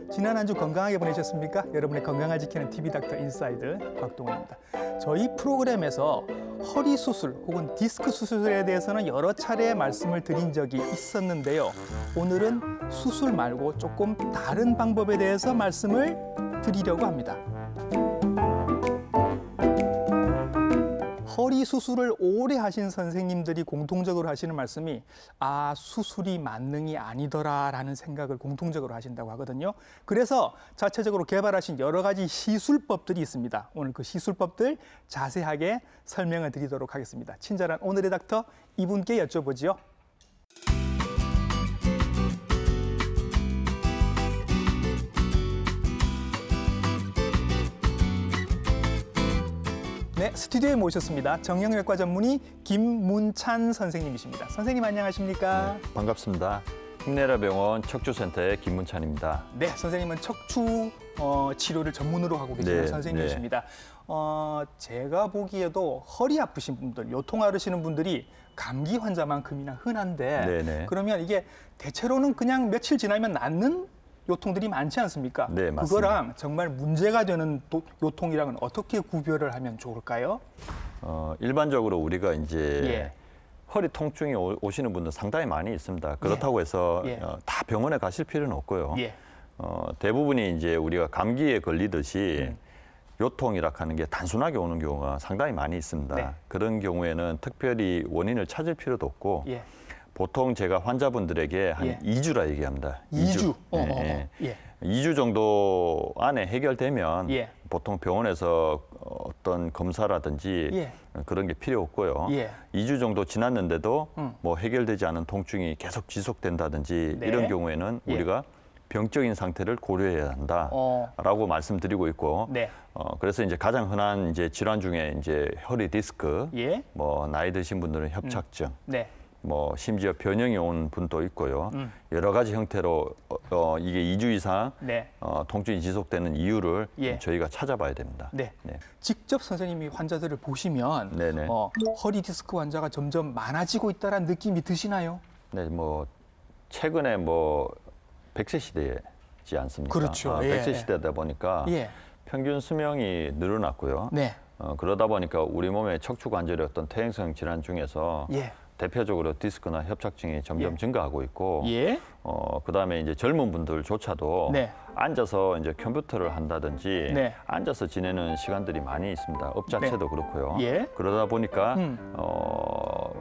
지난 한 주 건강하게 보내셨습니까? 여러분의 건강을 지키는 TV닥터 인사이드 곽동원입니다. 저희 프로그램에서 허리 수술 혹은 디스크 수술에 대해서는 여러 차례 말씀을 드린 적이 있었는데요. 오늘은 수술 말고 조금 다른 방법에 대해서 말씀을 드리려고 합니다. 허리 수술을 오래 하신 선생님들이 공통적으로 하시는 말씀이 수술이 만능이 아니더라라는 생각을 공통적으로 하신다고 하거든요. 그래서 자체적으로 개발하신 여러 가지 시술법들이 있습니다. 오늘 그 시술법들 자세하게 설명을 드리도록 하겠습니다. 친절한 오늘의 닥터 이분께 여쭤보지요. 네, 스튜디오에 모셨습니다. 정형외과 전문의 김문찬 선생님이십니다. 선생님 안녕하십니까? 네, 반갑습니다. 흉내라병원 척추센터의 김문찬입니다. 네, 선생님은 척추 치료를 전문으로 하고 계시는 선생님이십니다. 제가 보기에도 허리 아프신 분들, 요통 앓으시는 분들이 감기 환자만큼이나 흔한데 그러면 이게 대체로는 그냥 며칠 지나면 낫는 요통들이 많지 않습니까? 네, 맞습니다. 그거랑 정말 문제가 되는 요통이랑은 어떻게 구별을 하면 좋을까요? 일반적으로 우리가 이제 허리 통증이 오시는 분들 상당히 많이 있습니다. 그렇다고 해서 다 병원에 가실 필요는 없고요. 대부분이 이제 우리가 감기에 걸리듯이 요통이라 하는 게 단순하게 오는 경우가 상당히 많이 있습니다. 그런 경우에는 특별히 원인을 찾을 필요도 없고 보통 제가 환자분들에게 한 2주라 얘기합니다. 2주? 2주 정도 안에 해결되면 보통 병원에서 어떤 검사라든지 그런 게 필요 없고요. 2주 정도 지났는데도 뭐 해결되지 않은 통증이 계속 지속된다든지 이런 경우에는 우리가 병적인 상태를 고려해야 한다라고 말씀드리고 있고, 그래서 이제 가장 흔한 이제 질환 중에 이제 허리 디스크, 뭐 나이 드신 분들은 협착증, 뭐 심지어 변형이 온 분도 있고요. 여러 가지 형태로 이게 2주 이상 통증이 지속되는 이유를 저희가 찾아봐야 됩니다. 직접 선생님이 환자들을 보시면 허리 디스크 환자가 점점 많아지고 있다는 느낌이 드시나요? 네, 뭐 최근에 뭐 100세 시대지 않습니까? 그렇죠. 100세 시대다 보니까 평균 수명이 늘어났고요. 그러다 보니까 우리 몸의 척추 관절의 어떤 퇴행성 질환 중에서 대표적으로 디스크나 협착증이 점점 증가하고 있고, 그다음에 이제 젊은 분들조차도 앉아서 이제 컴퓨터를 한다든지 앉아서 지내는 시간들이 많이 있습니다. 업 자체도 그렇고요. 그러다 보니까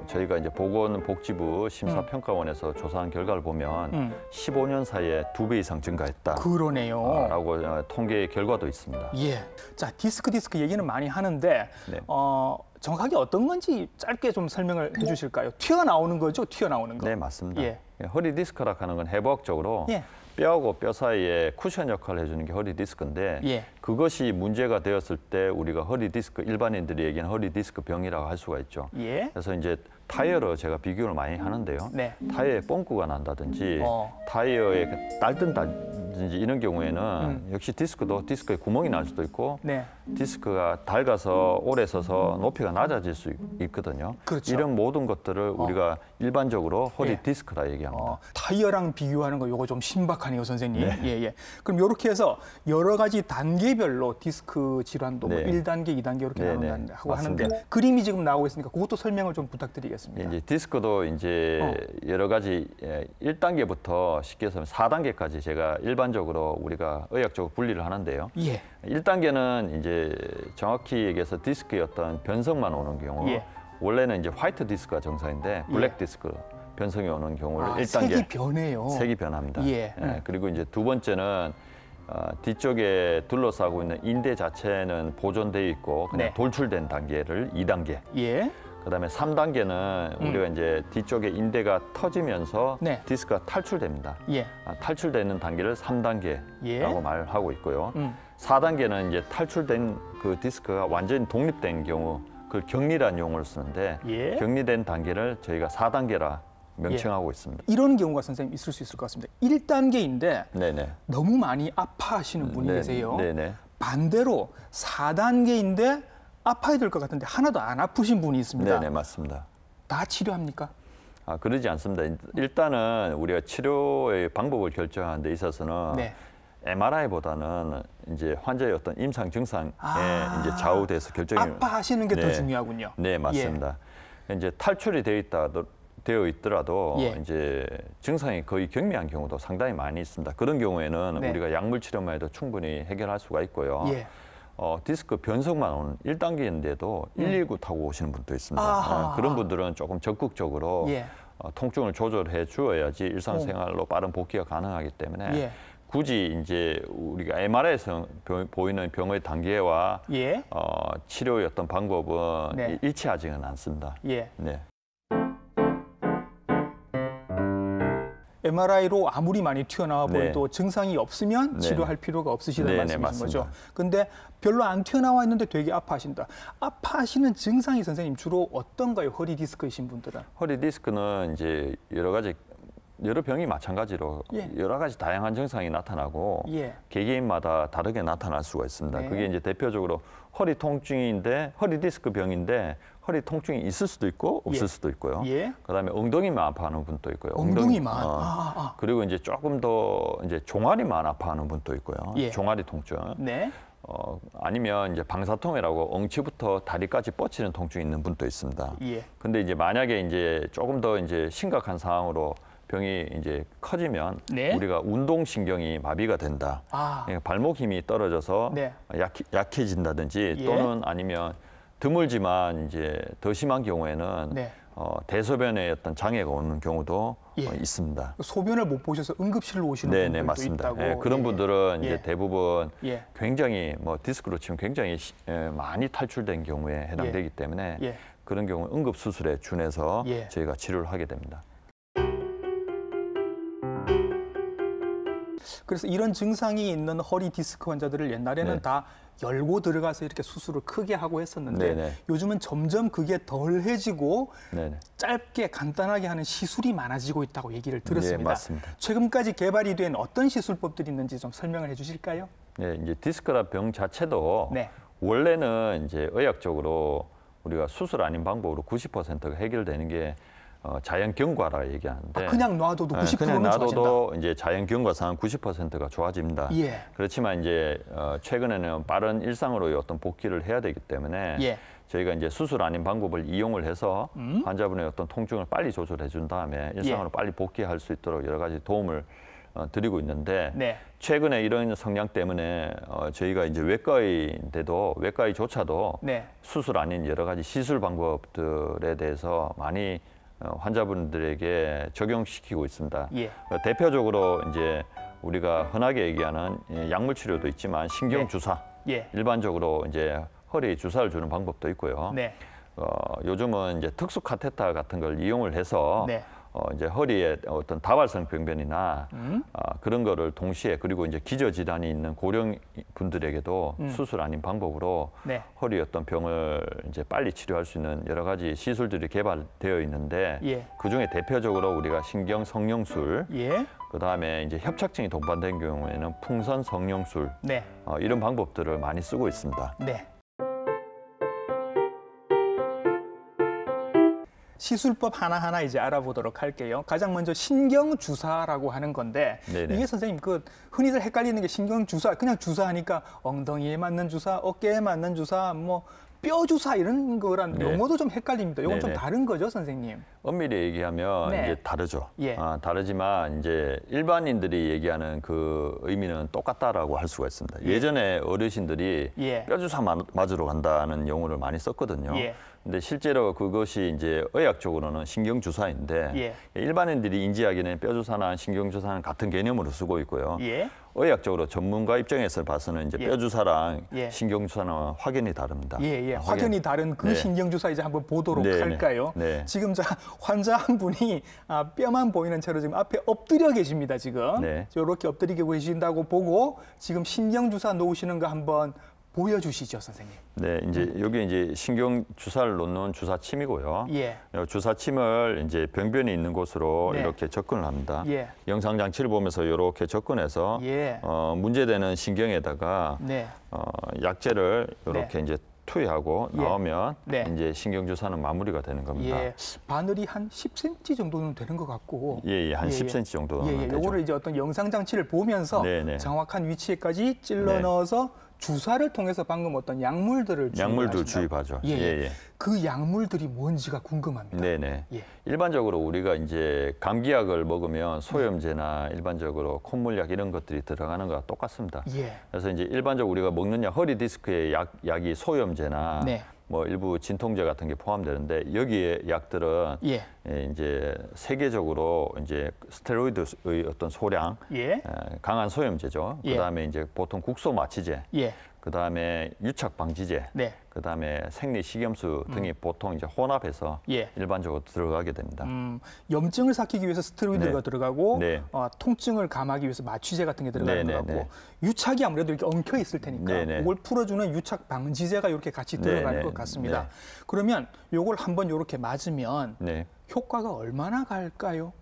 저희가 이제 보건복지부 심사평가원에서 조사한 결과를 보면 15년 사이에 2배 이상 증가했다. 그러네요. 라고 통계 결과도 있습니다. 자, 디스크 얘기는 많이 하는데 정확하게 어떤 건지 짧게 좀 설명을 해주실까요? 튀어나오는 거죠? 튀어나오는 거. 네, 맞습니다. 허리 디스크라 하는 건 해부학적으로 뼈하고 뼈 사이에 쿠션 역할을 해주는 게 허리 디스크인데 그것이 문제가 되었을 때 우리가 허리 디스크, 일반인들이 얘기하는 허리 디스크 병이라고 할 수가 있죠. 그래서 이제 타이어로 제가 비교를 많이 하는데요. 타이어에 뻥꾸가 난다든지 타이어에 딸뜬다든지 이런 경우에는 역시 디스크에 구멍이 날 수도 있고 디스크가 닳아서 오래 서서 높이가 낮아질 수 있거든요. 이런 모든 것들을 우리가 일반적으로 허리 디스크라 얘기합니다. 타이어랑 비교하는 거 이거 좀 신박하네요, 선생님. 그럼 이렇게 해서 여러 가지 단계별로 디스크 질환도 뭐 1단계, 2단계 이렇게 나눈다고 하는데 그림이 지금 나오고 있으니까 그것도 설명을 좀 부탁드리겠습니다. 이제 디스크도 이제 여러 가지 1단계부터 쉽게 해서 4단계까지 제가 일반적으로 우리가 의학적으로 분리를 하는데요. 1단계는 이제 정확히 얘기해서 디스크의 어떤 변성만 오는 경우, 원래는 이제 화이트 디스크가 정상인데 블랙 디스크 변성이 오는 경우를 1단계 색이 변해요. 색이 변합니다. 그리고 이제 두 번째는 뒤쪽에 둘러싸고 있는 인대 자체는 보존되어 있고 그냥 돌출된 단계를 2단계. 그다음에 3단계는 우리가 이제 뒤쪽에 인대가 터지면서 디스크가 탈출됩니다. 탈출되는 단계를 3단계라고 말하고 있고요. 4단계는 이제 탈출된 그 디스크가 완전히 독립된 경우, 그걸 격리라는 용어를 쓰는데 격리된 단계를 저희가 4단계라 명칭하고 있습니다. 이런 경우가 선생님 있을 수 있을 것 같습니다. 1단계인데 너무 많이 아파하시는 분이 계세요. 반대로 4단계인데 아파야 될 것 같은데 하나도 안 아프신 분이 있습니다. 맞습니다. 다 치료합니까? 그러지 않습니다. 일단은 우리가 치료의 방법을 결정하는 데 있어서는 네. MRI보다는 이제 환자의 어떤 임상 증상에 이제 좌우돼서 결정이 아파하시는 게 더 중요하군요. 네, 맞습니다. 이제 탈출이 되어 있더라도 이제 증상이 거의 경미한 경우도 상당히 많이 있습니다. 그런 경우에는 우리가 약물 치료만 해도 충분히 해결할 수가 있고요. 디스크 변성만 오는 1단계인데도 119 타고 오시는 분도 있습니다. 그런 분들은 조금 적극적으로 통증을 조절해 주어야지 일상생활로 빠른 복귀가 가능하기 때문에 굳이 이제 우리가 MRI에서 보이는 병의 단계와 치료의 어떤 방법은 일치하지는 않습니다. 네. MRI로 아무리 많이 튀어나와 보여도 증상이 없으면 치료할 필요가 없으시다는 말씀이신 거죠. 근데 별로 안 튀어나와 있는데 되게 아파하신다. 아파하시는 증상이 선생님 주로 어떤가요? 허리 디스크이신 분들은? 허리 디스크는 이제 여러 병이 마찬가지로 여러 가지 다양한 증상이 나타나고 개개인마다 다르게 나타날 수가 있습니다. 그게 이제 대표적으로 허리 통증인데 허리 디스크 병인데 허리 통증이 있을 수도 있고 없을 수도 있고요. 그다음에 엉덩이만 아파하는 분도 있고요. 엉덩이만. 그리고 이제 조금 더 이제 종아리만 아파하는 분도 있고요. 종아리 통증. 아니면 이제 방사통이라고 엉치부터 다리까지 뻗치는 통증이 있는 분도 있습니다. 근데 이제 만약에 이제 조금 더 이제 심각한 상황으로 병이 이제 커지면 우리가 운동신경이 마비가 된다. 발목 힘이 떨어져서 약해진다든지 또는 아니면 드물지만 이제 더 심한 경우에는 대소변에 어떤 장애가 오는 경우도 있습니다. 소변을 못 보셔서 응급실로 오시는 분들도 맞습니다. 있다고. 그런 분들은 이제 대부분 굉장히 뭐 디스크로 치면 굉장히 많이 탈출된 경우에 해당되기 때문에 그런 경우 응급 수술에 준해서 저희가 치료를 하게 됩니다. 그래서 이런 증상이 있는 허리 디스크 환자들을 옛날에는 다 열고 들어가서 이렇게 수술을 크게 하고 했었는데 요즘은 점점 그게 덜해지고 짧게 간단하게 하는 시술이 많아지고 있다고 얘기를 들었습니다. 맞습니다. 최근까지 개발이 된 어떤 시술법들이 있는지 좀 설명을 해주실까요? 네, 이제 디스크라 병 자체도 원래는 이제 의학적으로 우리가 수술 아닌 방법으로 90%가 해결되는 게 자연 경과라 얘기하는데 그냥 놔둬도 90%는 그냥 놔둬도 좋아진다. 이제 자연 경과상 90%가 좋아집니다. 그렇지만 이제 최근에는 빠른 일상으로의 어떤 복귀를 해야 되기 때문에 저희가 이제 수술 아닌 방법을 이용을 해서 환자분의 어떤 통증을 빨리 조절해 준 다음에 일상으로 빨리 복귀할 수 있도록 여러 가지 도움을 드리고 있는데 최근에 이런 성향 때문에 저희가 이제 외과의조차도 수술 아닌 여러 가지 시술 방법들에 대해서 많이 환자분들에게 적용시키고 있습니다. 대표적으로 이제 우리가 흔하게 얘기하는 약물 치료도 있지만 신경 주사, 일반적으로 이제 허리에 주사를 주는 방법도 있고요. 요즘은 이제 특수 카테터 같은 걸 이용을 해서 이제 허리에 어떤 다발성 병변이나 그런 거를 동시에 그리고 이제 기저 질환이 있는 고령 분들에게도 수술 아닌 방법으로 허리 어떤 병을 이제 빨리 치료할 수 있는 여러 가지 시술들이 개발되어 있는데 그 중에 대표적으로 우리가 신경 성형술, 그 다음에 이제 협착증이 동반된 경우에는 풍선 성형술 이런 방법들을 많이 쓰고 있습니다. 시술법 하나하나 이제 알아보도록 할게요. 가장 먼저 신경주사라고 하는 건데 이게 선생님 흔히들 헷갈리는 게 신경주사 그냥 주사하니까 엉덩이에 맞는 주사, 어깨에 맞는 주사, 뭐 뼈 주사 이런 거란 용어도 좀 헷갈립니다. 이건 좀 다른 거죠, 선생님? 엄밀히 얘기하면 이제 다르죠. 다르지만 이제 일반인들이 얘기하는 그 의미는 똑같다라고 할 수가 있습니다. 예전에 어르신들이 뼈 주사 맞으러 간다는 용어를 많이 썼거든요. 근데 실제로 그것이 이제 의학적으로는 신경주사인데 일반인들이 인지하기에는 뼈주사나 신경주사는 같은 개념으로 쓰고 있고요. 의학적으로 전문가 입장에서 봐서는 이제 뼈주사랑 신경주사는 확연히 다릅니다. 확연히 다른 그 신경주사 이제 한번 보도록 할까요? 지금 환자 한 분이 뼈만 보이는 채로 지금 앞에 엎드려 계십니다. 지금 이렇게 엎드리게 계신다고 보고 지금 신경주사 놓으시는 거 한번 보여주시죠, 선생님. 네, 이제 여기 이제 신경 주사를 놓는 주사침이고요. 주사침을 이제 병변이 있는 곳으로 이렇게 접근을 합니다. 영상 장치를 보면서 이렇게 접근해서 문제되는 신경에다가 약제를 이렇게 이제 투여하고 나오면 이제 신경 주사는 마무리가 되는 겁니다. 바늘이 한 10cm 정도는 되는 것 같고, 한 10cm 정도 나오면 되죠. 요거를 이제 어떤 영상 장치를 보면서 정확한 위치에까지 찔러 넣어서 주사를 통해서 방금 어떤 약물들 주입하죠. 그 약물들이 뭔지가 궁금합니다. 일반적으로 우리가 이제 감기약을 먹으면 소염제나 일반적으로 콧물약 이런 것들이 들어가는 거와 똑같습니다. 그래서 이제 일반적으로 우리가 먹는 약, 허리 디스크의 약이 소염제나 뭐 일부 진통제 같은 게 포함되는데 여기에 약들은 이제 세계적으로 이제 스테로이드의 어떤 소량 강한 소염제죠. 그다음에 이제 보통 국소 마취제, 그다음에 유착 방지제, 그다음에 생리 식염수 등이 보통 이제 혼합해서 일반적으로 들어가게 됩니다. 염증을 삭히기 위해서 스테로이드가 들어가고 통증을 감하기 위해서 마취제 같은 게 들어가는 거고 유착이 아무래도 이렇게 엉켜 있을 테니까 그걸 풀어주는 유착 방지제가 이렇게 같이 들어가는 것 같습니다. 그러면 요걸 한번 이렇게 맞으면 효과가 얼마나 갈까요?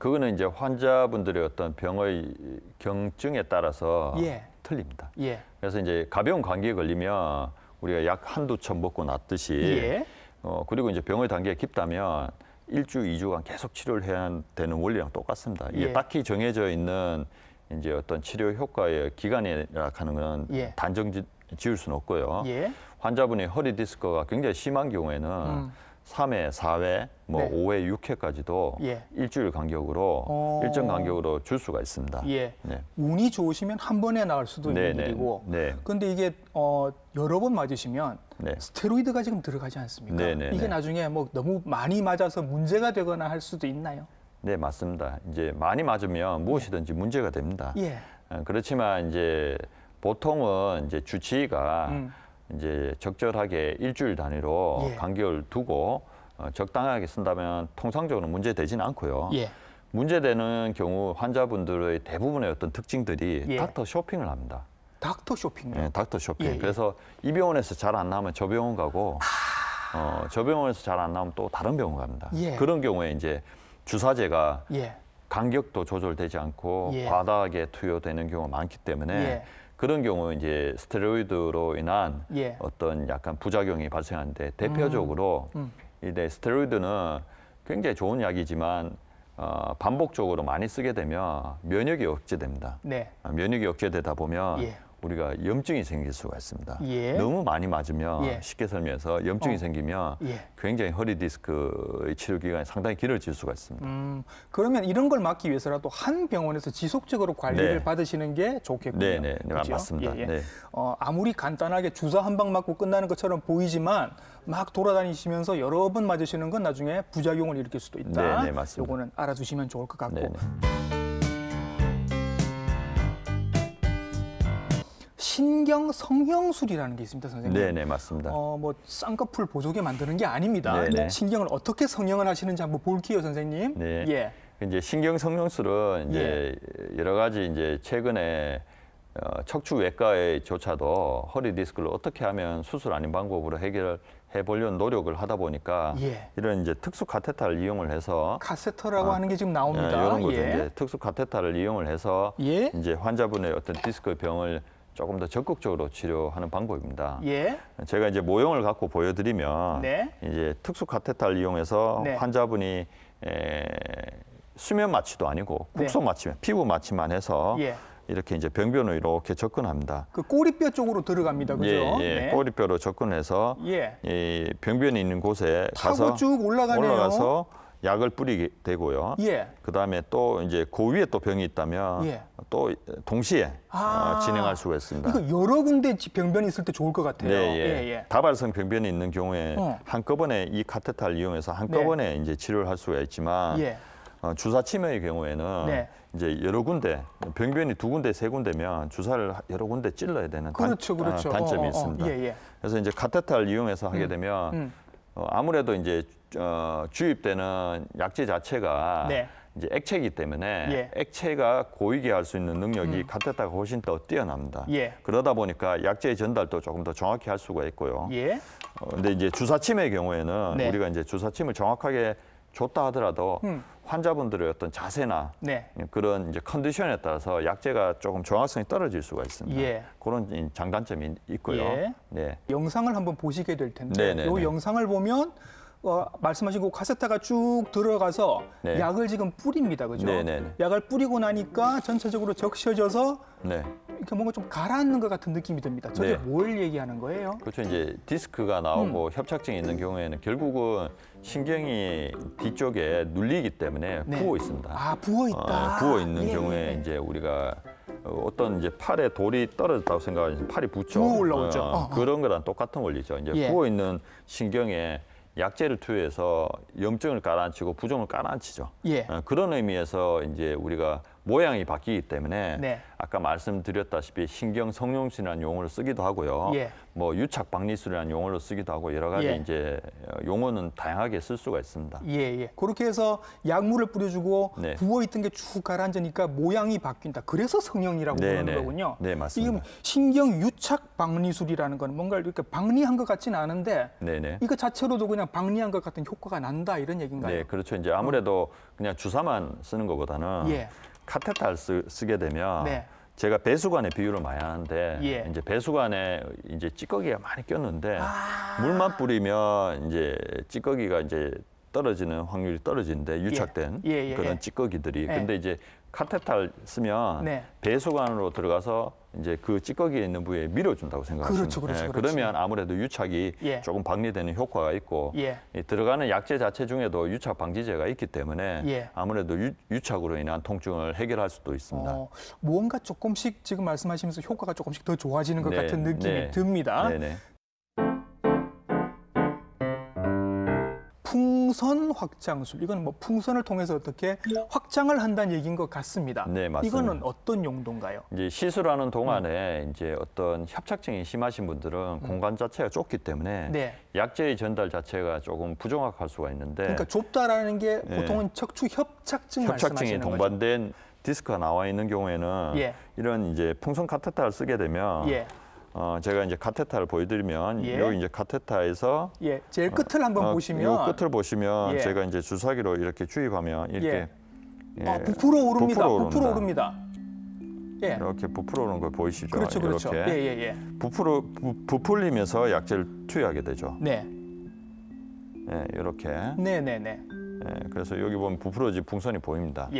그거는 이제 환자분들의 어떤 병의 경증에 따라서 틀립니다. 그래서 이제 가벼운 감기에 걸리면 우리가 약 한두 첩 먹고 낫듯이 그리고 이제 병의 단계가 깊다면 1주, 2주간 계속 치료를 해야 되는 원리랑 똑같습니다. 이게 딱히 정해져 있는 이제 어떤 치료 효과의 기간이라 하는 건 단정 지을 수는 없고요. 환자분이 허리 디스크가 굉장히 심한 경우에는 3회, 4회, 뭐 5회, 6회까지도 일주일 간격으로 일정 간격으로 줄 수가 있습니다. 운이 좋으시면 한 번에 나을 수도 있는 일이고 그런데 이게 여러 번 맞으시면 스테로이드가 지금 들어가지 않습니까? 이게 나중에 뭐 너무 많이 맞아서 문제가 되거나 할 수도 있나요? 네, 맞습니다. 이제 많이 맞으면 무엇이든지 문제가 됩니다. 그렇지만 이제 보통은 이제 주치의가 이제 적절하게 일주일 단위로 간격을 두고 적당하게 쓴다면 통상적으로 문제되지는 않고요. 문제되는 경우 환자분들의 대부분의 어떤 특징들이 닥터 쇼핑을 합니다. 닥터 쇼핑요? 네, 닥터 쇼핑. 그래서 이 병원에서 잘 안 나오면 저 병원 가고 저 병원에서 잘 안 나오면 또 다른 병원 갑니다. 그런 경우에 이제 주사제가 간격도 조절되지 않고 과다하게 투여되는 경우가 많기 때문에 그런 경우 이제 스테로이드로 인한 어떤 약간 부작용이 발생하는데 대표적으로 이제 스테로이드는 굉장히 좋은 약이지만 반복적으로 많이 쓰게 되면 면역이 억제됩니다. 면역이 억제되다 보면 우리가 염증이 생길 수가 있습니다. 너무 많이 맞으면 쉽게 설명해서 염증이 생기면 굉장히 허리 디스크의 치료 기간이 상당히 길어질 수가 있습니다. 그러면 이런 걸 막기 위해서라도 한 병원에서 지속적으로 관리를 받으시는 게 좋겠군요. 그렇죠? 맞습니다. 아무리 간단하게 주사 한 방 맞고 끝나는 것처럼 보이지만 막 돌아다니시면서 여러 번 맞으시는 건 나중에 부작용을 일으킬 수도 있다. 맞습니다. 요거는 알아두시면 좋을 것 같고. 신경 성형술이라는 게 있습니다, 선생님. 맞습니다. 뭐 쌍꺼풀 보조개 만드는 게 아닙니다. 신경을 어떻게 성형을 하시는지 한번 볼게요, 선생님. 이제 신경 성형술은 이제 여러 가지 이제 최근에 척추 외과에조차도 허리 디스크를 어떻게 하면 수술 아닌 방법으로 해결해 보려는 노력을 하다 보니까 이런 이제 특수 카테터를 이용을 해서 카테터라고 하는 게 지금 나옵니다. 이런 거죠. 이제 특수 카테터를 이용을 해서 이제 환자분의 어떤 디스크 병을 조금 더 적극적으로 치료하는 방법입니다. 제가 이제 모형을 갖고 보여드리면 이제 특수 카테터를 이용해서 환자분이 수면 마취도 아니고 국소 마취만, 피부 마취만 해서 이렇게 이제 병변으로 이렇게 접근합니다. 그 꼬리뼈 쪽으로 들어갑니다, 그죠? 꼬리뼈로 접근해서 이 병변이 있는 곳에 가서 쭉 올라가서 약을 뿌리게 되고요. 그다음에 또 이제 그 위에 또 병이 있다면 또 동시에 진행할 수가 있습니다. 이거 여러 군데 병변이 있을 때 좋을 것 같아요. 다발성 병변이 있는 경우에 한꺼번에 이 카테터를 이용해서 한꺼번에 이제 치료를 할 수가 있지만 주사 치매의 경우에는 이제 여러 군데 병변이 2군데, 3군데면 주사를 여러 군데 찔러야 되는 단점이 있습니다. 그래서 이제 카테터를 이용해서 하게 되면 아무래도 이제 주입되는 약제 자체가 이제 액체이기 때문에 액체가 고이게 할 수 있는 능력이 카테터가 훨씬 더 뛰어납니다. 그러다 보니까 약제의 전달도 조금 더 정확히 할 수가 있고요. 근데 이제 주사침의 경우에는 우리가 이제 주사침을 정확하게 줬다 하더라도 환자분들의 어떤 자세나 그런 이제 컨디션에 따라서 약제가 조금 정확성이 떨어질 수가 있습니다. 그런 장단점이 있고요. 영상을 한번 보시게 될 텐데 이 영상을 보면 말씀하신 그 카세타가 쭉 들어가서 약을 지금 뿌립니다, 그죠? 약을 뿌리고 나니까 전체적으로 적셔져서 이렇게 뭔가 좀 가라앉는 것 같은 느낌이 듭니다. 저게 뭘 얘기하는 거예요? 그렇죠. 이제 디스크가 나오고 협착증이 있는 경우에는 결국은 신경이 뒤쪽에 눌리기 때문에 부어 있습니다. 아, 부어 있다. 부어 있는 경우에 이제 우리가 어떤 이제 팔에 돌이 떨어졌다고 생각하면 팔이 붓죠. 부어 올라오죠. 그런 거랑 똑같은 원리죠. 이제 부어 있는 신경에 약제를 투여해서 염증을 가라앉히고 부종을 가라앉히죠. 그런 의미에서 이제 우리가 모양이 바뀌기 때문에 아까 말씀드렸다시피 신경 성룡술이라는 용어를 쓰기도 하고요. 뭐 유착 박리술이라는 용어를 쓰기도 하고 여러 가지 이제 용어는 다양하게 쓸 수가 있습니다. 그렇게 해서 약물을 뿌려주고 부어 있던 게 쭉 가라앉으니까 모양이 바뀐다. 그래서 성형이라고 부르는 거군요. 네, 맞습니다. 이게 신경 유착 박리술이라는 건 뭔가 이렇게 박리한 것 같지는 않은데 이거 자체로도 그냥 박리한 것 같은 효과가 난다 이런 얘기인가요? 네, 그렇죠. 이제 아무래도 그냥 주사만 쓰는 것보다는 카테타를 쓰게 되면 제가 배수관의 비유를 많이 하는데 이제 배수관에 이제 찌꺼기가 많이 꼈는데 물만 뿌리면 이제 찌꺼기가 이제 떨어지는 확률이 떨어지는데 유착된 그런 찌꺼기들이 근데 이제 카테타를 쓰면 배수관으로 들어가서 이제 그 찌꺼기에 있는 부위에 밀어준다고 생각하시면 그렇죠. 그러면 아무래도 유착이 조금 방리되는 효과가 있고 들어가는 약제 자체 중에도 유착 방지제가 있기 때문에 아무래도 유착으로 인한 통증을 해결할 수도 있습니다. 무언가 조금씩 지금 말씀하시면서 효과가 조금씩 더 좋아지는 것 같은 느낌이 듭니다. 풍선 확장술, 이건 뭐 풍선을 통해서 어떻게 확장을 한다는 얘기인 것 같습니다. 네, 맞습니다. 이거는 어떤 용도인가요? 이제 시술하는 동안에 이제 어떤 협착증이 심하신 분들은 공간 자체가 좁기 때문에 약제의 전달 자체가 조금 부정확할 수가 있는데 그러니까 좁다라는 게 보통은 척추 협착증 말씀하시는 협착증이 동반된 디스크가 나와 있는 경우에는 이런 이제 풍선 카테타를 쓰게 되면 제가 이제 카테타를 보여드리면 여기 이제 카테타에서 제일 끝을 한번 보시면 이 끝을 보시면 제가 이제 주사기로 이렇게 주입하면 이렇게 부풀어 오릅니다. 부풀어 오릅니다. 이렇게 부풀어 오는 걸 보이시죠? 그렇죠. 이렇게 부풀리면서 약제를 투여하게 되죠. 이렇게. 그래서 여기 보면 부풀어진 풍선이 보입니다.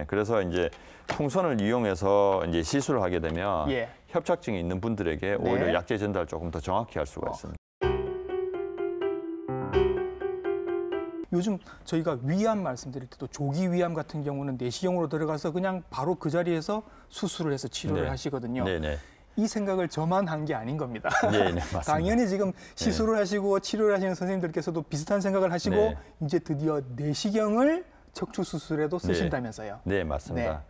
그래서 이제 풍선을 이용해서 이제 시술을 하게 되면 협착증이 있는 분들에게 오히려 약제 전달을 조금 더 정확히 할 수가 있습니다. 요즘 저희가 위암 말씀드릴 때도 조기 위암 같은 경우는 내시경으로 들어가서 그냥 바로 그 자리에서 수술을 해서 치료를 하시거든요. 이 생각을 저만 한 게 아닌 겁니다. 맞습니다. 당연히 지금 시술을 하시고 치료를 하시는 선생님들께서도 비슷한 생각을 하시고 이제 드디어 내시경을 척추 수술에도 쓰신다면서요? 네, 맞습니다.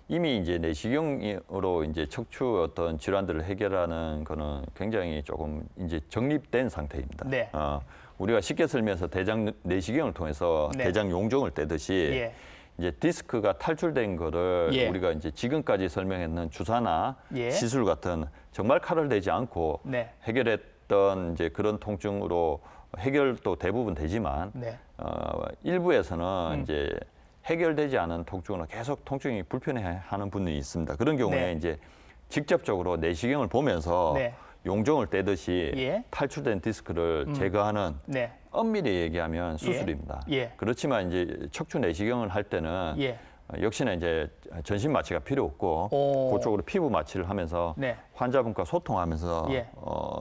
이미 이제 내시경으로 이제 척추 어떤 질환들을 해결하는 거는 굉장히 조금 이제 정립된 상태입니다. 우리가 쉽게 설명해서 대장 내시경을 통해서 대장 용종을 떼듯이 이제 디스크가 탈출된 거를 우리가 이제 지금까지 설명했는 주사나 시술 같은 정말 칼을 대지 않고 해결했던 이제 그런 통증으로 해결도 대부분 되지만 일부에서는 이제 해결되지 않은 통증으로 계속 통증이 불편해하는 분이 있습니다. 그런 경우에 이제 직접적으로 내시경을 보면서 용종을 떼듯이 탈출된 디스크를 제거하는 엄밀히 얘기하면 수술입니다. 그렇지만 이제 척추 내시경을 할 때는 역시나 이제 전신 마취가 필요 없고 그쪽으로 피부 마취를 하면서 환자분과 소통하면서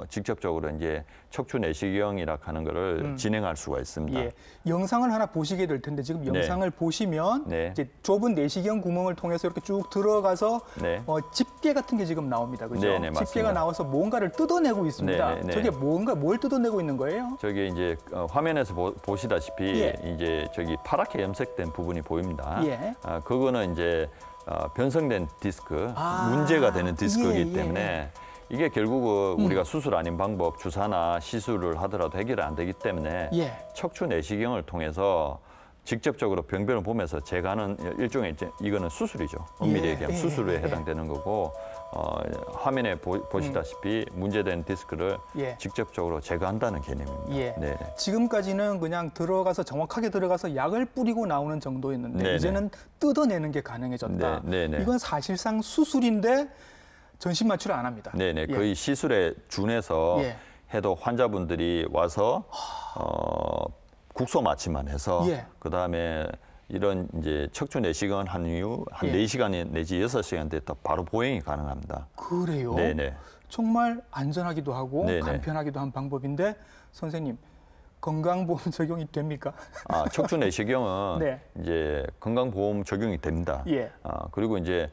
직접적으로 이제 척추 내시경이라 하는 거를 진행할 수가 있습니다. 영상을 하나 보시게 될 텐데 지금 영상을 보시면 이제 좁은 내시경 구멍을 통해서 이렇게 쭉 들어가서 집게 같은 게 지금 나옵니다, 그죠? 집게가 나와서 뭔가를 뜯어내고 있습니다. 저게 뭘 뜯어내고 있는 거예요? 저기 이제 화면에서 보시다시피 이제 저기 파랗게 염색된 부분이 보입니다. 그거는 이제 변성된 디스크, 문제가 되는 디스크이기 때문에 이게 결국 우리가 수술 아닌 방법, 주사나 시술을 하더라도 해결이 안 되기 때문에 척추 내시경을 통해서 직접적으로 병변을 보면서 제가는 일종의 이제 이거는 수술이죠. 엄밀히 얘기하면 수술에 해당되는 거고 화면에 보시다시피 문제되는 디스크를 직접적으로 제거한다는 개념입니다. 네. 지금까지는 그냥 들어가서 정확하게 들어가서 약을 뿌리고 나오는 정도였는데 네네. 이제는 뜯어내는 게 가능해졌다. 네네. 이건 사실상 수술인데 전신 마취를 안 합니다. 네네. 거의 시술에 준해서 해도 환자분들이 와서 국소 마취만 해서 그다음에 이런 이제 척추 내시경 한 이후 한 4시간 내지 6시간 됐다 바로 보행이 가능합니다. 그래요? 네네. 정말 안전하기도 하고 네네. 간편하기도 한 방법인데 선생님 건강보험 적용이 됩니까? 척추 내시경은 이제 건강보험 적용이 됩니다. 그리고 이제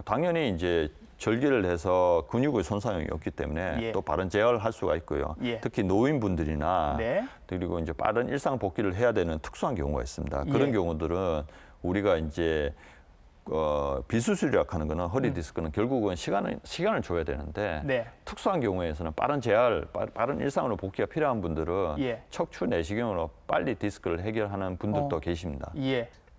당연히 이제 절개를 해서 근육의 손상이 없기 때문에 또 바른 재활을 할 수가 있고요. 특히 노인분들이나 그리고 이제 빠른 일상 복귀를 해야 되는 특수한 경우가 있습니다. 그런 경우들은 우리가 이제 비수술이라고 하는 거는 허리 디스크는 결국은 시간을 줘야 되는데 특수한 경우에서는 빠른 재활, 빠른 일상으로 복귀가 필요한 분들은 척추 내시경으로 빨리 디스크를 해결하는 분들도 계십니다.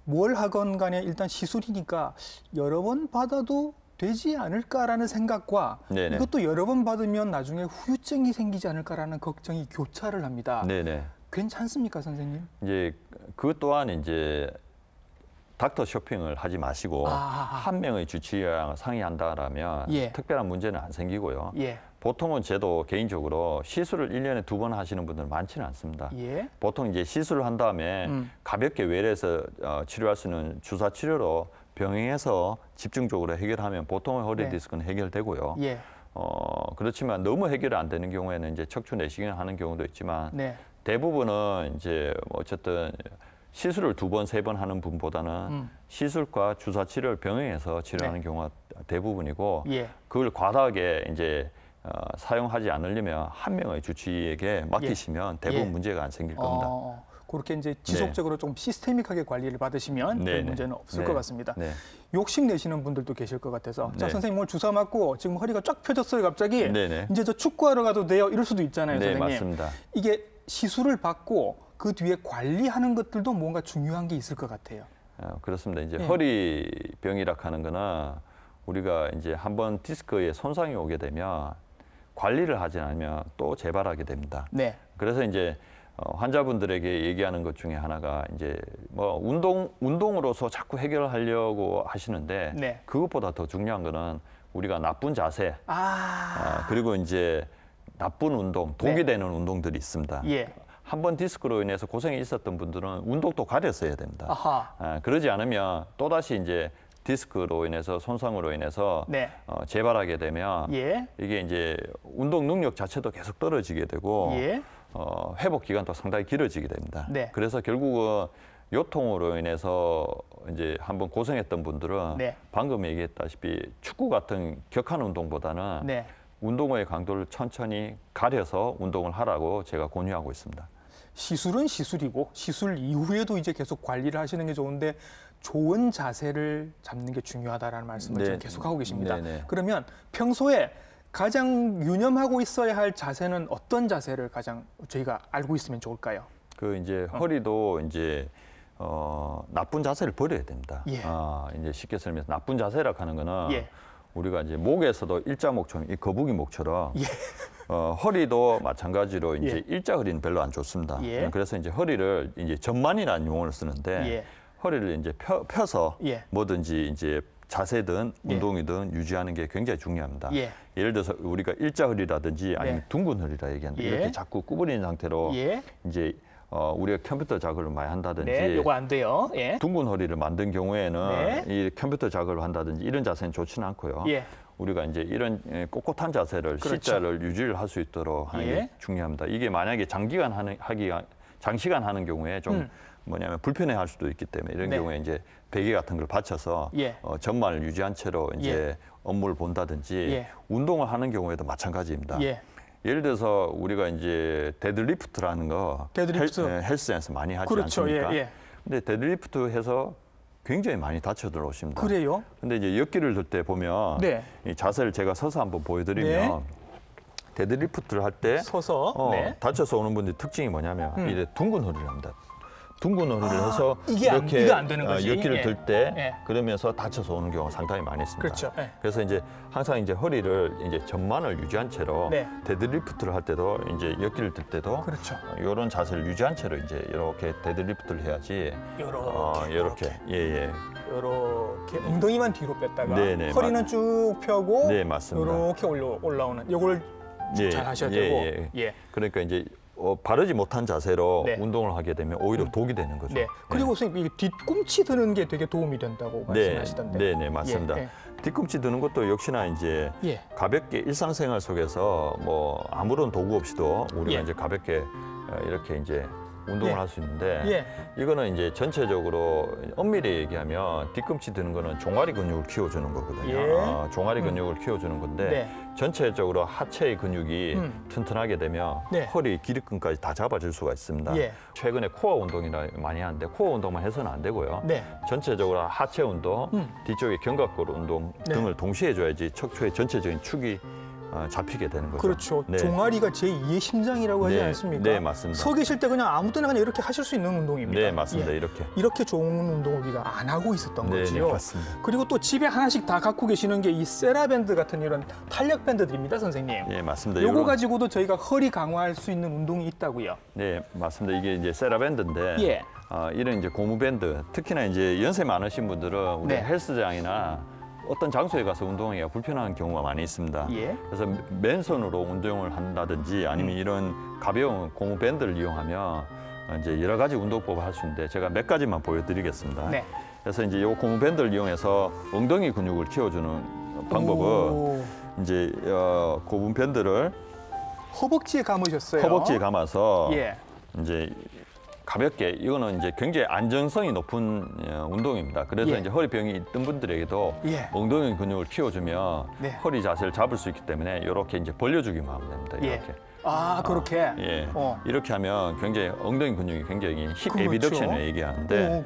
뭘 하건 간에 일단 시술이니까 여러 번 받아도 되지 않을까라는 생각과 네네. 이것도 여러 번 받으면 나중에 후유증이 생기지 않을까라는 걱정이 교차를 합니다. 네네. 괜찮습니까, 선생님? 이제 그것 또한 이제 닥터 쇼핑을 하지 마시고 한 명의 주치의랑 상의한다라면 특별한 문제는 안 생기고요. 보통은 저도 개인적으로 시술을 1년에 2번 하시는 분들은 많지는 않습니다. 보통 이제 시술을 한 다음에 가볍게 외래에서 치료할 수 있는 주사 치료로 병행해서 집중적으로 해결하면 보통의 허리 디스크는 해결되고요. 그렇지만 너무 해결이 안 되는 경우에는 이제 척추 내시경을 하는 경우도 있지만 대부분은 이제 어쨌든 시술을 2번, 3번 하는 분보다는 시술과 주사 치료를 병행해서 치료하는 경우가 대부분이고 그걸 과다하게 이제 사용하지 않으려면 한 명의 주치의에게 맡기시면 대부분 문제가 안 생길 겁니다. 그렇게 이제 지속적으로 좀 시스테믹하게 관리를 받으시면 별 문제는 없을 것 같습니다. 욕심 내시는 분들도 계실 것 같아서 자 선생님 오늘 주사 맞고 지금 허리가 쫙 펴졌어요 갑자기 이제 저 축구하러 가도 돼요 이럴 수도 있잖아요 선생님. 맞습니다. 이게 시술을 받고 그 뒤에 관리하는 것들도 뭔가 중요한 게 있을 것 같아요. 그렇습니다. 이제 허리병이라 하는 거는 우리가 이제 한번 디스크에 손상이 오게 되면 관리를 하지 않으면 또 재발하게 됩니다. 그래서 이제 환자분들에게 얘기하는 것 중에 하나가 이제 뭐 운동으로서 자꾸 해결하려고 하시는데 그것보다 더 중요한 거는 우리가 나쁜 자세 그리고 이제 나쁜 운동, 독이 되는 운동들이 있습니다. 한번 디스크로 인해서 고생이 있었던 분들은 운동도 가려서 해야 됩니다. 그러지 않으면 또다시 이제 디스크로 인해서 손상으로 인해서 재발하게 되면 이게 이제 운동 능력 자체도 계속 떨어지게 되고 회복 기간도 상당히 길어지게 됩니다. 그래서 결국은 요통으로 인해서 이제 한번 고생했던 분들은 방금 얘기했다시피 축구 같은 격한 운동보다는 운동의 강도를 천천히 가려서 운동을 하라고 제가 권유하고 있습니다. 시술은 시술이고 시술 이후에도 이제 계속 관리를 하시는 게 좋은데 좋은 자세를 잡는 게 중요하다라는 말씀을 지금 계속 하고 계십니다. 그러면 평소에 가장 유념하고 있어야 할 자세는 어떤 자세를 가장 저희가 알고 있으면 좋을까요? 그 이제 허리도 이제 나쁜 자세를 버려야 됩니다. 이제 쉽게 설명해서 나쁜 자세라고 하는 거는 우리가 이제 목에서도 일자목처럼 이 거북이 목처럼 허리도 마찬가지로 이제 일자 허리는 별로 안 좋습니다. 그래서 이제 허리를 이제 전만이라는 용어를 쓰는데 허리를 이제 펴서 뭐든지 이제 자세든 운동이든 유지하는 게 굉장히 중요합니다. 예를 들어서 우리가 일자 허리라든지 아니면 둥근 허리라 얘기하는데 이렇게 자꾸 구부린 상태로 이제 우리가 컴퓨터 작업을 많이 한다든지 요거 안 돼요. 둥근 허리를 만든 경우에는 이 컴퓨터 작업을 한다든지 이런 자세는 좋지는 않고요. 우리가 이제 이런 꼿꼿한 자세를 C자를 유지를 할 수 있도록 하는 게 중요합니다. 이게 만약에 장시간 하는 경우에 좀 뭐냐면 불편해할 수도 있기 때문에 이런 경우에 이제 베개 같은 걸 받쳐서 전만을 유지한 채로 이제 업무를 본다든지 운동을 하는 경우에도 마찬가지입니다. 예를 들어서 우리가 이제 데드리프트라는 거 헬스장에서 많이 하지 않습니까? 근데 데드리프트 해서 굉장히 많이 다쳐 들어오십니다. 그래요? 근데 이제 역기를 들 때 보면 이 자세를 제가 서서 한번 보여드리면 데드리프트를 할 때 서서 다쳐서 오는 분들 특징이 뭐냐면 이래 둥근 허리를 합니다. 둥근 허리를 해서 이게 안 되는 거지. 역기를 들 때 그러면서 다쳐서 오는 경우가 상당히 많이 있습니다. 그렇죠. 그래서 이제 항상 이제 허리를 이제 전만을 유지한 채로 데드리프트를 할 때도 이제 역기를 들 때도 그렇죠. 이런 자세를 유지한 채로 이제 이렇게 데드리프트를 해야지. 이렇게 이렇게 엉덩이만 뒤로 뺐다가 네네, 허리는 쭉 펴고 네, 맞습니다. 이렇게 올라오는 이걸 잘 하셔야 되고. 그러니까 이제 바르지 못한 자세로 운동을 하게 되면 오히려 독이 되는 거죠. 그리고 선생님, 뒤꿈치 드는 게 되게 도움이 된다고 말씀하시던데. 네, 맞습니다. 뒤꿈치 드는 것도 역시나 이제 가볍게 일상생활 속에서 뭐 아무런 도구 없이도 우리가 이제 가볍게 이렇게 이제 운동을 할 수 있는데 이거는 이제 전체적으로 엄밀히 얘기하면 뒤꿈치 드는 거는 종아리 근육을 키워주는 거거든요. 종아리 근육을 키워주는 건데 전체적으로 하체의 근육이 튼튼하게 되면 허리 기립근까지 다 잡아줄 수가 있습니다. 최근에 코어 운동이나 많이 하는데 코어 운동만 해서는 안 되고요. 전체적으로 하체 운동, 뒤쪽에 견갑골 운동 등을 동시에 해줘야지 척추의 전체적인 축이 잡히게 되는 거죠. 그렇죠. 종아리가 제2의 심장이라고 하지 않습니까? 네, 맞습니다. 서 계실 때 그냥 아무 때나 그냥 이렇게 하실 수 있는 운동입니다. 네, 맞습니다. 이렇게 좋은 운동을 우리가 안 하고 있었던 거지요. 네, 맞습니다. 그리고 또 집에 하나씩 다 갖고 계시는 게 이 세라밴드 같은 이런 탄력 밴드들입니다, 선생님. 네, 맞습니다. 요거 가지고도 저희가 허리 강화할 수 있는 운동이 있다고요. 네, 맞습니다. 이게 이제 세라밴드인데 이런 이제 고무밴드, 특히나 이제 연세 많으신 분들은 우리 헬스장이나 어떤 장소에 가서 운동하기가 불편한 경우가 많이 있습니다. 그래서 맨손으로 운동을 한다든지 아니면 이런 가벼운 고무 밴드를 이용하면 이제 여러 가지 운동법을 할 수 있는데 제가 몇 가지만 보여드리겠습니다. 그래서 이제 이 고무 밴드를 이용해서 엉덩이 근육을 키워주는 방법은 이제 고무 밴드를 허벅지에 감으셨어요. 허벅지에 감아서 이제 가볍게 이거는 이제 굉장히 안정성이 높은 운동입니다. 그래서 이제 허리병이 있던 분들에게도 엉덩이 근육을 키워주면 허리 자세를 잡을 수 있기 때문에 이렇게 이제 벌려주기만 하면 됩니다. 이렇게. 그렇게. 이렇게 하면 굉장히 엉덩이 근육이 굉장히 힙 에비덕션을 얘기하는데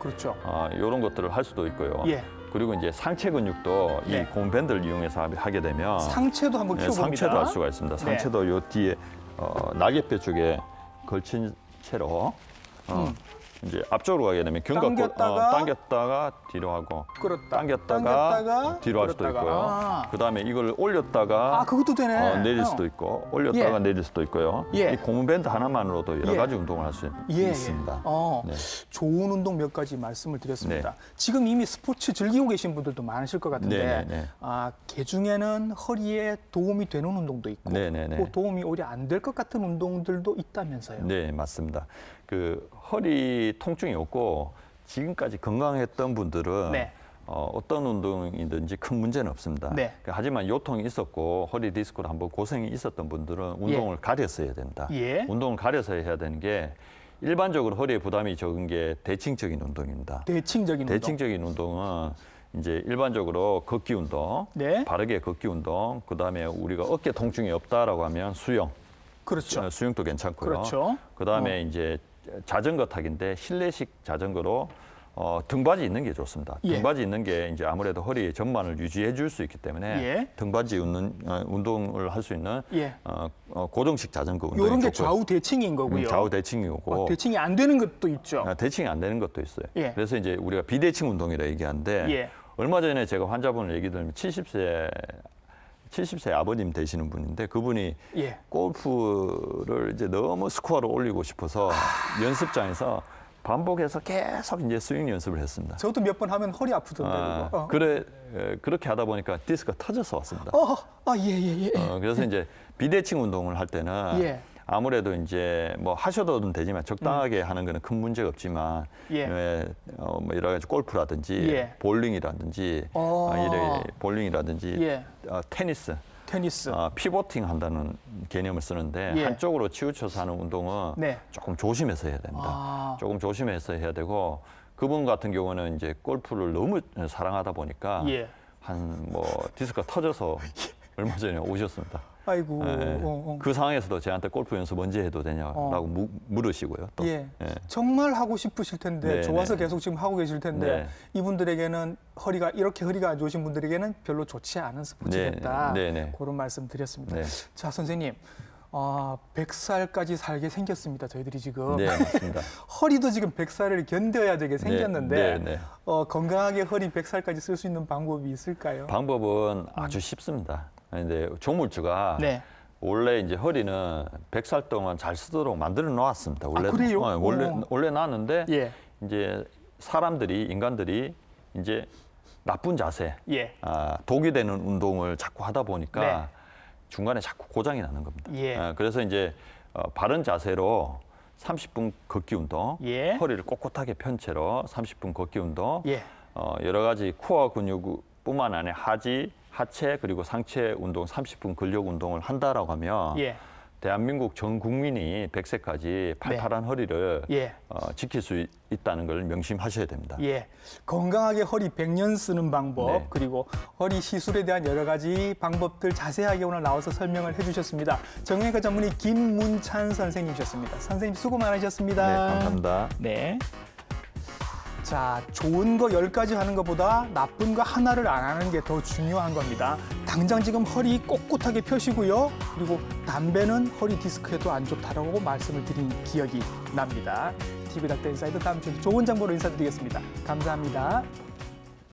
이런 것들을 할 수도 있고요. 그리고 이제 상체 근육도 이 고무 밴드를 이용해서 하게 되면 상체도 한번 키워봅니다. 상체도 할 수가 있습니다. 상체도 요 뒤에 날개뼈 쪽에 걸친 채로 이제 앞쪽으로 가게 되면 견갑골 당겼다가 뒤로 하고 당겼다가 뒤로 할 수도 있고요. 그다음에 이걸 올렸다가 그것도 되네. 내릴 수도 있고 올렸다가 내릴 수도 있고요. 이 고무 밴드 하나만으로도 여러 가지 운동을 할 수 있습니다. 좋은 운동 몇 가지 말씀을 드렸습니다. 지금 이미 스포츠 즐기고 계신 분들도 많으실 것 같은데 개 중에는 허리에 도움이 되는 운동도 있고 또 도움이 오히려 안 될 것 같은 운동들도 있다면서요. 네, 맞습니다. 그 허리 통증이 없고 지금까지 건강했던 분들은 어떤 운동이든지 큰 문제는 없습니다. 하지만 요통이 있었고 허리 디스크로 한번 고생이 있었던 분들은 운동을 가려서 해야 됩니다. 운동을 가려서 해야 되는 게 일반적으로 허리에 부담이 적은 게 대칭적인 운동입니다. 대칭적인 운동은 이제 일반적으로 걷기 운동, 바르게 걷기 운동, 그다음에 우리가 어깨 통증이 없다라고 하면 수영. 수영도 괜찮고요. 그다음에 이제 자전거 타기인데 실내식 자전거로 등받이 있는 게 좋습니다. 등받이 있는 게 이제 아무래도 허리의 전만을 유지해 줄 수 있기 때문에 등받이 있는 운동을 할 수 있는 고정식 자전거 운동이 이런 게 좌우 대칭인 거고요. 좌우 대칭이고 대칭이 안 되는 것도 있죠. 대칭이 안 되는 것도 있어요. 그래서 이제 우리가 비대칭 운동이라 얘기하는데 얼마 전에 제가 환자분을 얘기 들으면 70세 아버님 되시는 분인데 그분이 골프를 이제 너무 스코어를 올리고 싶어서 연습장에서 반복해서 계속 이제 스윙 연습을 했습니다. 저도 몇 번 하면 허리 아프던데. 그렇게 하다 보니까 디스크가 터져서 왔습니다. 그래서 이제 비대칭 운동을 할 때는 아무래도 이제 뭐 하셔도 되지만 적당하게 하는 거는 큰 문제가 없지만 뭐 여러 가지 골프라든지 볼링이라든지 테니스 피보팅 한다는 개념을 쓰는데 한쪽으로 치우쳐서 하는 운동은 조금 조심해서 해야 됩니다. 조금 조심해서 해야 되고 그분 같은 경우는 이제 골프를 너무 사랑하다 보니까 한 뭐 디스크가 터져서 얼마 전에 오셨습니다. 아이고. 그 상황에서도 저한테 골프 연습 언제 해도 되냐라고 물으시고요. 또. 정말 하고 싶으실 텐데 좋아서 계속 지금 하고 계실 텐데 이분들에게는 이렇게 허리가 안 좋으신 분들에게는 별로 좋지 않은 스포츠겠다. 그런 말씀 드렸습니다. 자, 선생님. 100살까지 살게 생겼습니다. 저희들이 지금. 네, 맞습니다. 허리도 지금 100살을 견뎌야 되게 생겼는데 네. 건강하게 허리 100살까지 쓸 수 있는 방법이 있을까요? 방법은 아주 쉽습니다. 근데 조물주가 네. 원래 이제 허리는 100살 동안 잘 쓰도록 만들어 놓았습니다. 원래 그래요? 원래 놨는데 예. 이제 인간들이 이제 나쁜 자세, 예. 독이 되는 운동을 자꾸 하다 보니까 네. 중간에 자꾸 고장이 나는 겁니다. 예. 그래서 이제 바른 자세로 30분 걷기 운동, 예. 허리를 꼿꼿하게 편 채로 30분 걷기 운동, 예. 여러 가지 코어 근육뿐만 아니라 하지, 하체 그리고 상체 운동 30분 근력 운동을 한다라고 하면 예. 대한민국 전 국민이 100세까지 팔팔한 허리를 지킬 수 있다는 걸 명심하셔야 됩니다. 예, 건강하게 허리 100년 쓰는 방법 그리고 허리 시술에 대한 여러 가지 방법들 자세하게 오늘 나와서 설명을 해주셨습니다. 정형외과 전문의 김문찬 선생님이셨습니다. 선생님 수고 많으셨습니다. 네, 감사합니다. 네. 자, 좋은 거 10가지 하는 것보다 나쁜 거 하나를 안 하는 게 더 중요한 겁니다. 당장 지금 허리 꼿꼿하게 펴시고요. 그리고 담배는 허리 디스크에도 안 좋다라고 말씀을 드린 기억이 납니다. TV닥터 인사이드 다음 주에 좋은 정보로 인사드리겠습니다. 감사합니다.